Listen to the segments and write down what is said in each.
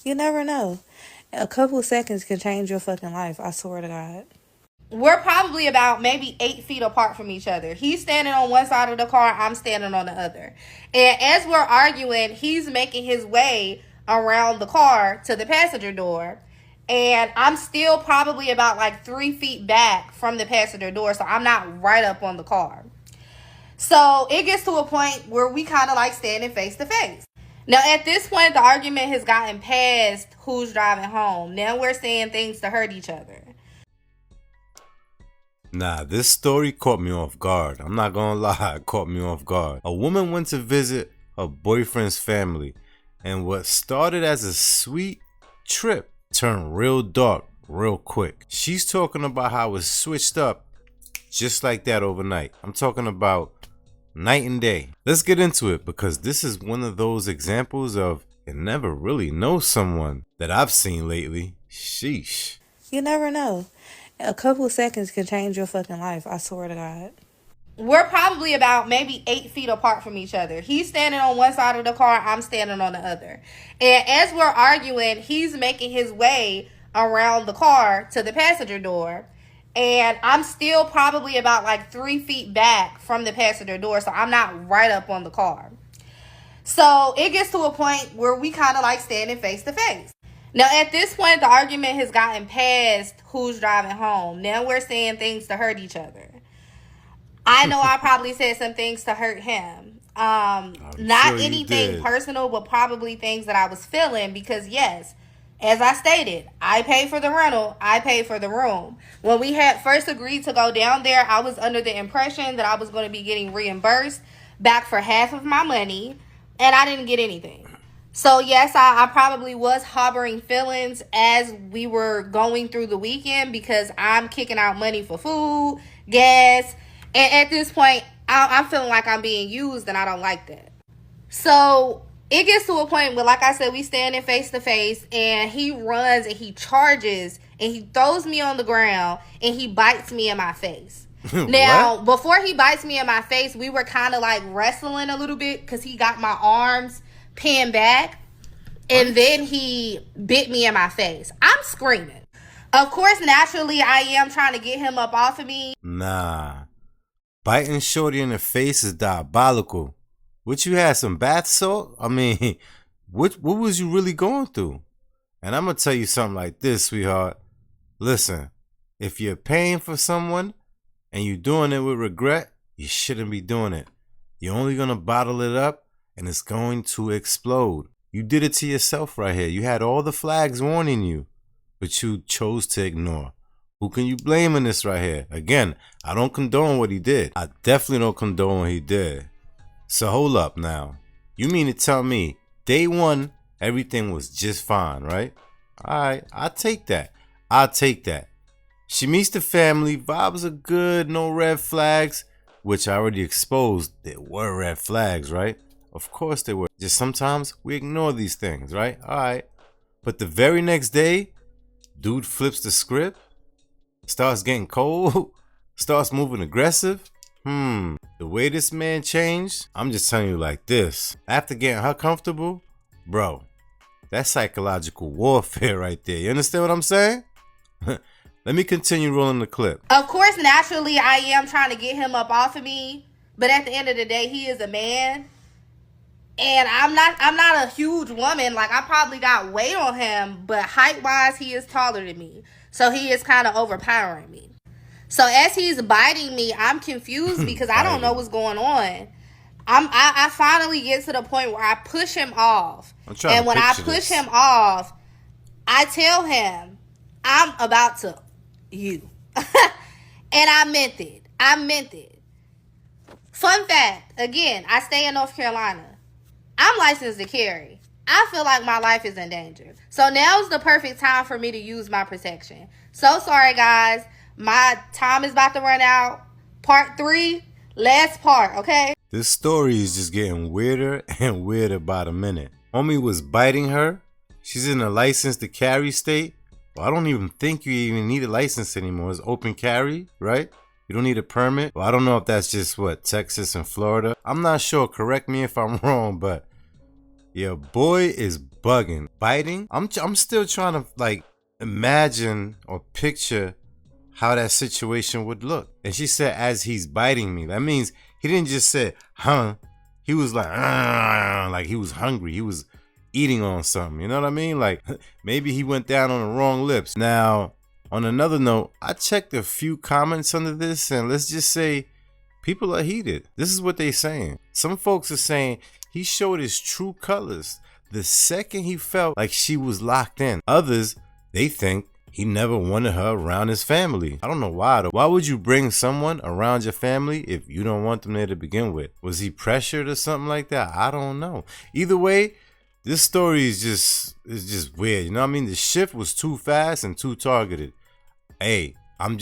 You never know. A couple seconds can change your fucking life, I swear to God. We're probably about maybe 8 feet apart from each other. He's standing on one side of the car, I'm standing on the other. And as we're arguing, he's making his way around the car to the passenger door. And I'm still probably about like 3 feet back from the passenger door, so I'm not right up on the car. So it gets to a point where we kind of like standing face to face. Now, at this point, the argument has gotten past who's driving home. Now we're saying things to hurt each other. Nah, this story caught me off guard. I'm not gonna lie, it caught me off guard. A woman went to visit her boyfriend's family, and what started as a sweet trip turned real dark real quick. She's talking about how it switched up just like that overnight. I'm talking about night and day. Let's get into it because this is one of those examples of you never really know someone that I've seen lately. Sheesh. You never know. A couple seconds can change your fucking life, I swear to God. We're probably about maybe 8 feet apart from each other. He's standing on one side of the car, I'm standing on the other. And as we're arguing, he's making his way around the car to the passenger door. And I'm still probably about like 3 feet back from the passenger door, so I'm not right up on the car. So it gets to a point where we kind of like standing face to face. Now, at this point, the argument has gotten past who's driving home. Now we're saying things to hurt each other. I know I probably said some things to hurt him. Not sure anything personal, but probably things that I was feeling because, yes, as I stated, I paid for the rental, I paid for the room. When we had first agreed to go down there, I was under the impression that I was going to be getting reimbursed back for half of my money, and I didn't get anything. So, yes, I probably was harboring feelings as we were going through the weekend because I'm kicking out money for food, gas, and at this point, I'm feeling like I'm being used, and I don't like that. So it gets to a point where, like I said, we standing face to face, and he runs and he charges and he throws me on the ground and he bites me in my face. Now, before he bites me in my face, we were kind of like wrestling a little bit because he got my arms pinned back, and then he bit me in my face. I'm screaming. Of course, naturally, I am trying to get him up off of me. Nah. Biting Shorty in the face is diabolical. What, you had some bath salt? I mean, what was you really going through? And I'm gonna tell you something like this, sweetheart. Listen, if you're paying for someone and you're doing it with regret, you shouldn't be doing it. You're only gonna bottle it up and it's going to explode. You did it to yourself right here. You had all the flags warning you, but you chose to ignore. Who can you blame in this right here? Again, I don't condone what he did. I definitely don't condone what he did. So hold up now. You mean to tell me day one, everything was just fine, right? Alright, I'll take that. I'll take that. She meets the family, vibes are good, no red flags, which I already exposed. There were red flags, right? Of course there were. Just sometimes we ignore these things, right? Alright. But the very next day, dude flips the script, starts getting cold, starts moving aggressive. The way this man changed, I'm just telling you like this. After getting her comfortable, bro, that's psychological warfare right there. You understand what I'm saying? Let me continue rolling the clip. Of course, naturally, I am trying to get him up off of me, but at the end of the day, he is a man, and I'm not a huge woman. Like, I probably got weight on him, but height wise, he is taller than me, so he is kind of overpowering me. So as he's biting me, I'm confused because I don't know what's going on. I finally get to the point where I push him off, and when I push him off, I tell him I'm about to you. And I meant it. I meant it. Fun fact, again, I stay in North Carolina. I'm licensed to carry. I feel like my life is in danger. So now's the perfect time for me to use my protection. So sorry, guys. My time is about to run out. Part 3, last part, okay? This story is just getting weirder and weirder by the minute. Homie was biting her. She's in a license to carry state. Well, I don't even think you even need a license anymore. It's open carry, right? You don't need a permit. Well, I don't know if that's just what, Texas and Florida. I'm not sure. Correct me if I'm wrong, but Your boy is bugging. Biting? I'm still trying to like imagine or picture how that situation would look. And she said, as he's biting me. That means he didn't just say, huh? He was like he was hungry. He was eating on something. You know what I mean? Like maybe he went down on the wrong lips. Now, on another note, I checked a few comments under this, and let's just say people are heated. This is what they're saying. Some folks are saying he showed his true colors the second he felt like she was locked in. Others, they think he never wanted her around his family. I don't know why though. Why would you bring someone around your family if you don't want them there to begin with? Was he pressured or something like that? I don't know. Either way, this story is just weird. You know what I mean? The shift was too fast and too targeted. Hey, I'm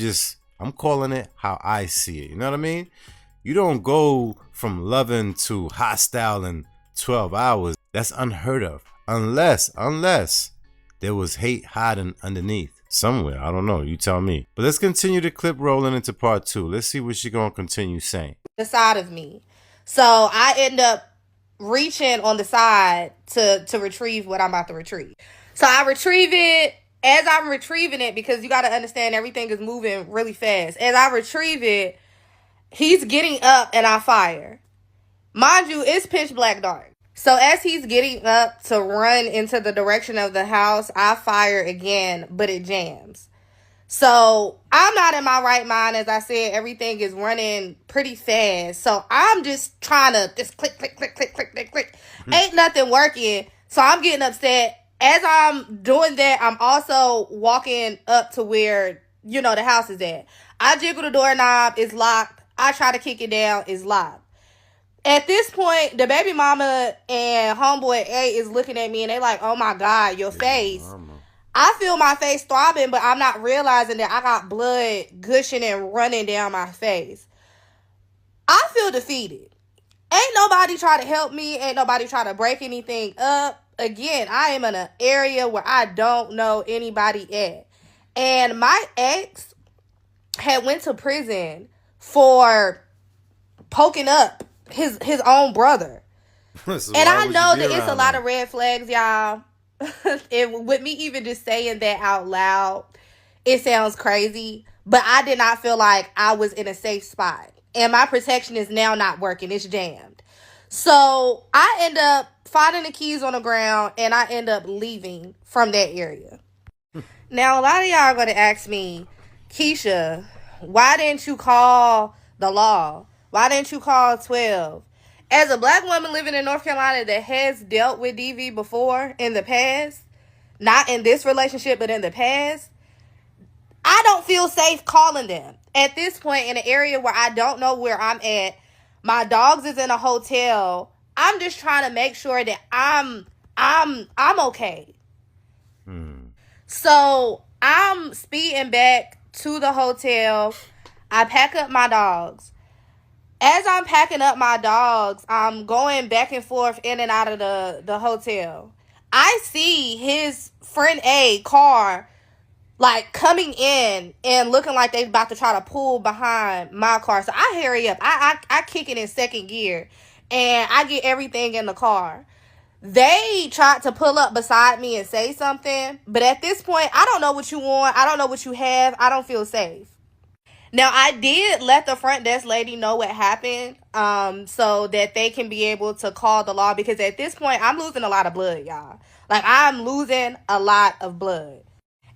calling it how I see it. You know what I mean? You don't go from loving to hostile in 12 hours. That's unheard of. Unless there was hate hiding underneath somewhere. I don't know. You tell me. But let's continue the clip rolling into part 2. Let's see what she's going to continue saying. The side of me. So I end up reaching on the side to retrieve what I'm about to retrieve. So I retrieve it. As I'm retrieving it, because you got to understand everything is moving really fast. As I retrieve it, he's getting up and I fire. Mind you, it's pitch black dark. So as he's getting up to run into the direction of the house, I fire again, but it jams. So I'm not in my right mind. As I said, everything is running pretty fast. So I'm just trying to just click. Ain't nothing working. So I'm getting upset. As I'm doing that, I'm also walking up to where, the house is at. I jiggle the doorknob, it's locked. I try to kick it down, it's locked. At this point, the baby mama and homeboy A is looking at me and they like, oh my God, your face. I feel my face throbbing, but I'm not realizing that I got blood gushing and running down my face. I feel defeated. Ain't nobody try to help me. Ain't nobody try to break anything up. Again, I am in an area where I don't know anybody at. And my ex had went to prison for poking up his own brother. So and I know that it's a lot of red flags, y'all. And with me even just saying that out loud, it sounds crazy. But I did not feel like I was in a safe spot. And my protection is now not working. It's jammed. So I end up finding the keys on the ground and I end up leaving from that area. Now, a lot of y'all are going to ask me, Keisha, why didn't you call the law? Why didn't you call 12? As a black woman living in North Carolina that has dealt with DV before in the past, not in this relationship, but in the past, I don't feel safe calling them. At this point, in an area where I don't know where I'm at, my dogs is in a hotel. I'm just trying to make sure that I'm okay. So I'm speeding back to the hotel. I pack up my dogs. As I'm packing up my dogs, I'm going back and forth in and out of the hotel. I see his friend A car like coming in and looking like they about to try to pull behind my car. So I hurry up. I kick it in second gear and I get everything in the car. They tried to pull up beside me and say something, but at this point, I don't know what you want. I don't know what you have. I don't feel safe. Now, I did let the front desk lady know what happened, so that they can be able to call the law, because at this point, I'm losing a lot of blood, y'all. Like, I'm losing a lot of blood.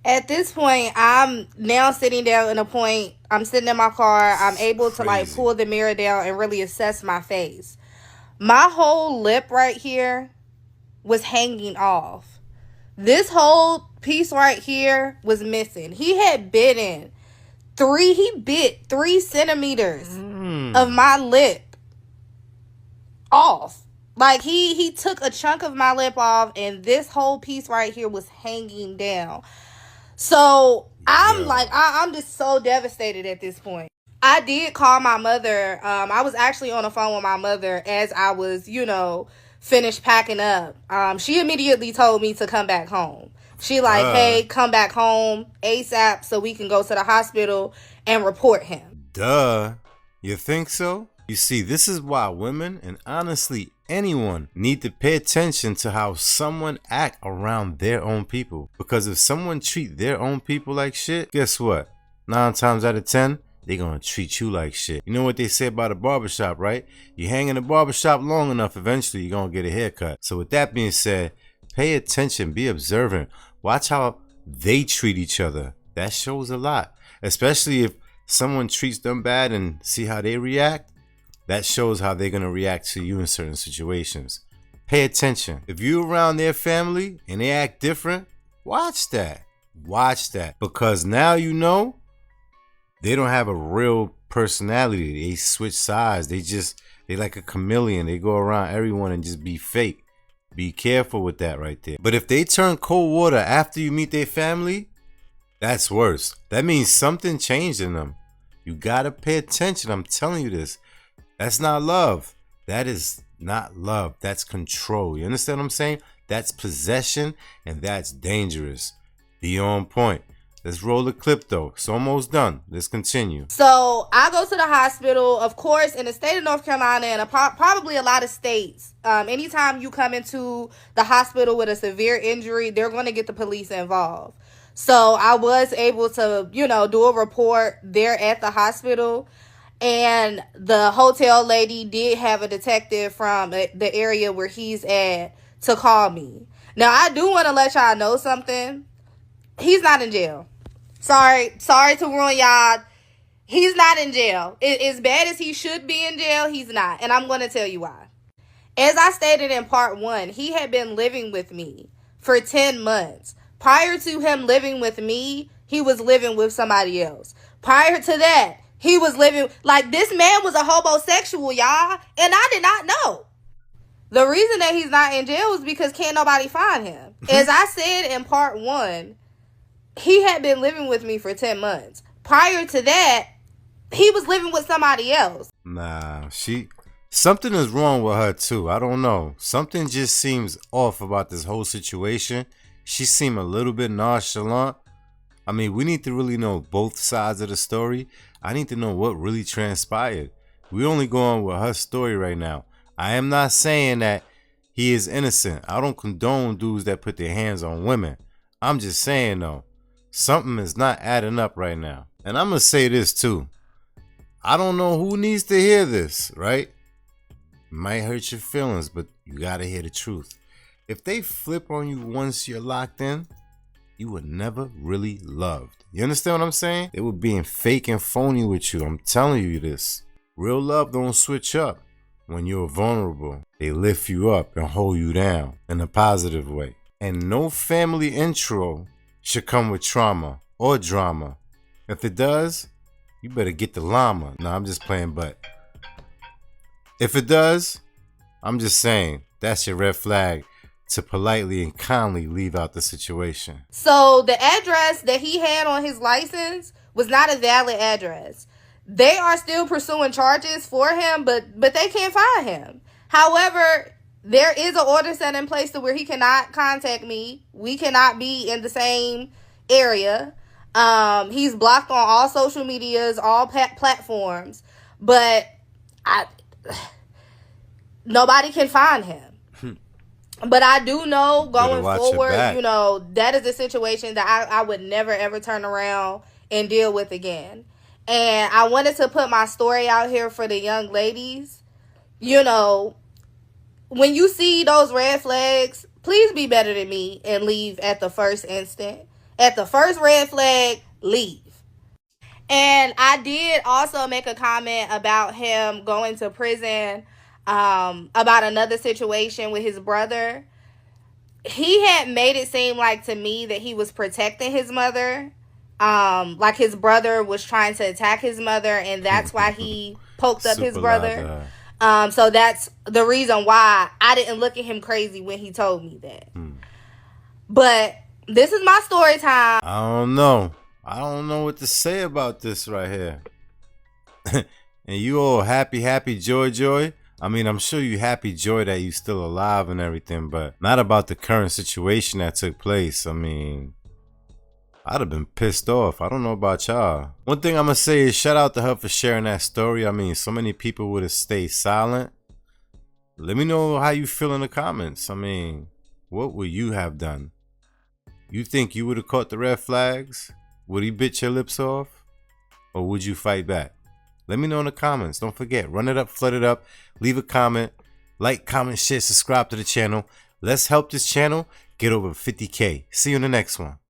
At this point, I'm now sitting down in a point. I'm sitting in my car. I'm able to, like, pull the mirror down and really assess my face. My whole lip right here was hanging off. This whole piece right here was missing. He bit 3 centimeters of my lip off. Like he took a chunk of my lip off and this whole piece right here was hanging down. So I'm just so devastated at this point. I did call my mother. I was actually on the phone with my mother as I was, finished packing up. She immediately told me to come back home. She hey, come back home ASAP so we can go to the hospital and report him. Duh. You think so? You see, this is why women, and honestly anyone need to pay attention to how someone act around their own people. Because if someone treat their own people like shit, guess what? 9 times out of 10, they gonna treat you like shit. You know what they say about a barbershop, right? You hang in a barbershop long enough, eventually you're gonna get a haircut. So with that being said, pay attention, be observant. Watch how they treat each other. That shows a lot. Especially if someone treats them bad and see how they react, that shows how they're gonna react to you in certain situations. Pay attention. If you're around their family and they act different, watch that. Watch that. Because now you know they don't have a real personality. They switch sides. They like a chameleon. They go around everyone and just be fake. Be careful with that right there. But if they turn cold water after you meet their family, that's worse. That means something changed in them. You gotta pay attention. I'm telling you this. That's not love. That is not love. That's control. You understand what I'm saying? That's possession, and that's dangerous. Be on point. Let's roll the clip though. It's almost done. Let's continue. So I go to the hospital, of course, in the state of North Carolina and probably a lot of states. Anytime you come into the hospital with a severe injury, they're going to get the police involved. So I was able to, do a report there at the hospital. And the hotel lady did have a detective from the area where he's at to call me. Now, I do want to let y'all know something. He's not in jail. Sorry to ruin y'all. He's not in jail. As bad as he should be in jail, he's not. And I'm going to tell you why. As I stated in part 1, he had been living with me for 10 months. Prior to him living with me, he was living with somebody else. Prior to that, he was living, like, this man was a homosexual, y'all. And I did not know. The reason that he's not in jail is because can't nobody find him. As I said in part 1, he had been living with me for 10 months. Prior to that, he was living with somebody else. Nah, something is wrong with her too. I don't know. Something just seems off about this whole situation. She seemed a little bit nonchalant. I mean, we need to really know both sides of the story. I need to know what really transpired. We're only going with her story right now. I am not saying that he is innocent. I don't condone dudes that put their hands on women. I'm just saying though, something is not adding up right now. And I'm going to say this too. I don't know who needs to hear this, right? It might hurt your feelings, but you got to hear the truth. If they flip on you once you're locked in, you were never really loved. You understand what I'm saying? They were being fake and phony with you. I'm telling you this. Real love don't switch up when you're vulnerable. They lift you up and hold you down in a positive way. And no family intro should come with trauma or drama. If it does, you better get the llama. No, I'm just playing, but if it does, I'm just saying that's your red flag to politely and kindly leave out the situation. So the address that he had on his license was not a valid address. They are still pursuing charges for him, but they can't find him. However, there is an order set in place to where he cannot contact me. We cannot be in the same area. He's blocked on all social medias, all platforms, but nobody can find him. But I do know going forward, that is a situation that I would never, ever turn around and deal with again. And I wanted to put my story out here for the young ladies. When you see those red flags, please be better than me and leave at the first instant. At the first red flag, leave. And I did also make a comment about him going to prison, about another situation with his brother. He had made it seem like to me that he was protecting his mother. Like his brother was trying to attack his mother, and that's why he poked up his brother. So that's the reason why I didn't look at him crazy when he told me that. But this is my story time. I don't know what to say about this right here. And you all happy, joy. I mean, I'm sure you happy, joy that you still alive and everything, but not about the current situation that took place. I mean, I'd have been pissed off. I don't know about y'all. One thing I'm going to say is shout out to her for sharing that story. I mean, so many people would have stayed silent. Let me know how you feel in the comments. I mean, what would you have done? You think you would have caught the red flags? Would he bit your lips off? Or would you fight back? Let me know in the comments. Don't forget, run it up, flood it up, leave a comment, like, comment, share, subscribe to the channel. Let's help this channel get over 50K. See you in the next one.